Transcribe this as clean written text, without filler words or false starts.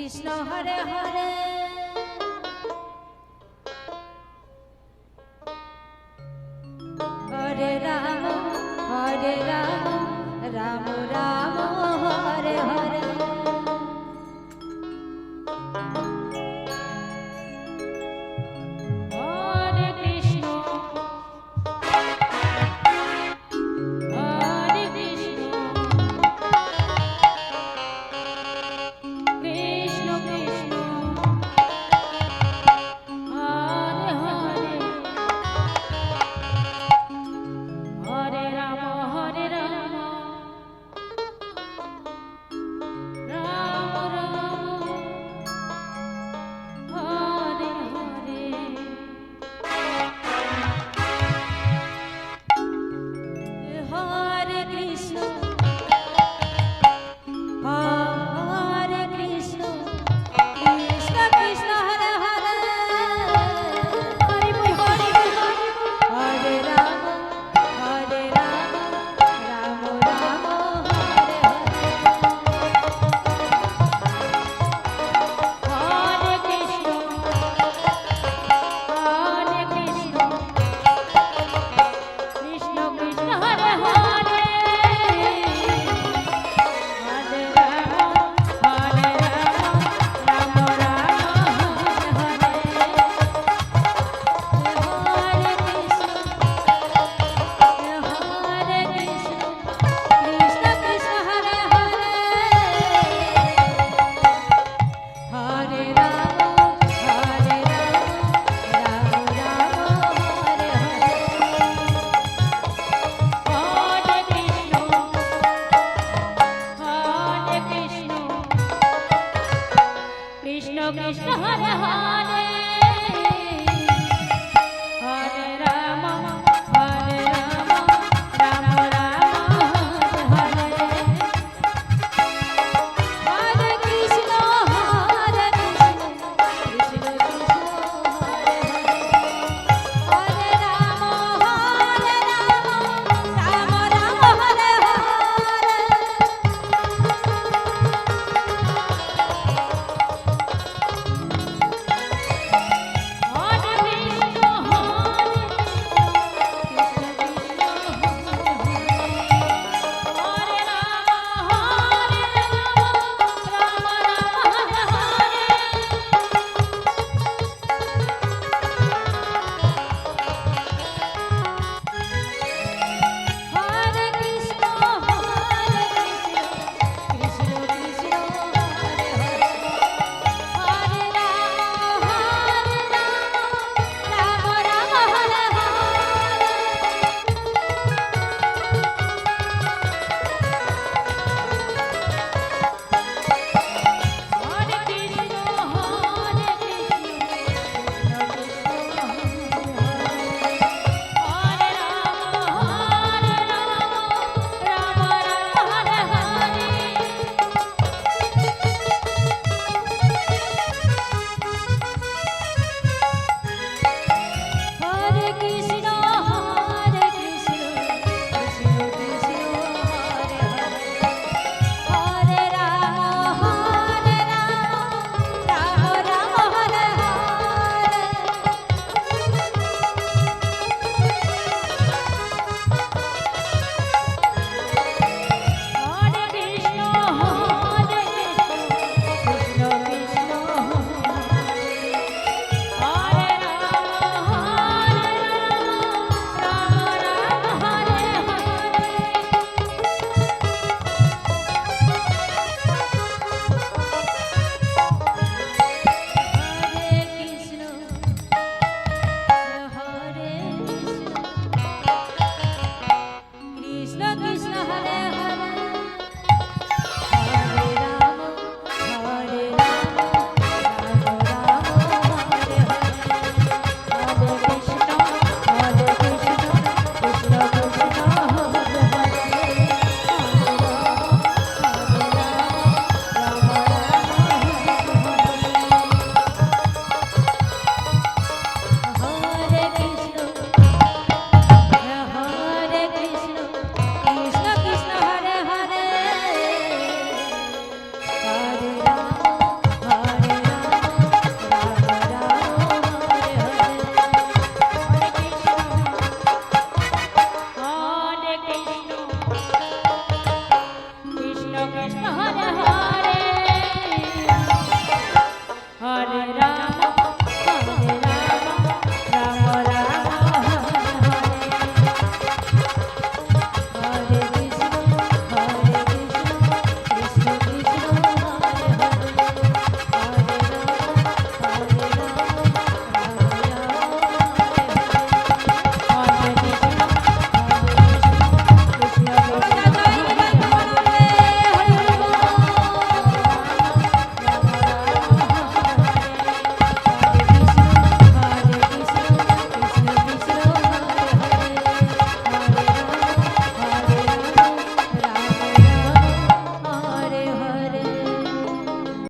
Krishna Hare Hare Hare Ram Ram Ram Hare Hare Hare Krishna হরে Krishna Krishna Krishna Hare Hare Hare Ram Ram Ram Hare Hare Hare Krishna হরে Krishna Krishna Krishna Hare Hare Hari বল Hari বল হরে Ram Ram Ram Hare Hare Krishna Krishna Krishna Hare Hare Hare Ram Ram Ram Hare Hare Krishna Krishna Krishna Hare Hare Hare Ram Ram Ram Hare Hare Hare Krishna Krishna Krishna Hare Hare Hare Ram Ram Ram Hare Hare Hare Krishna Krishna Krishna Hare Hare Ram Ram Ram Hare Hare Krishna Hare Hare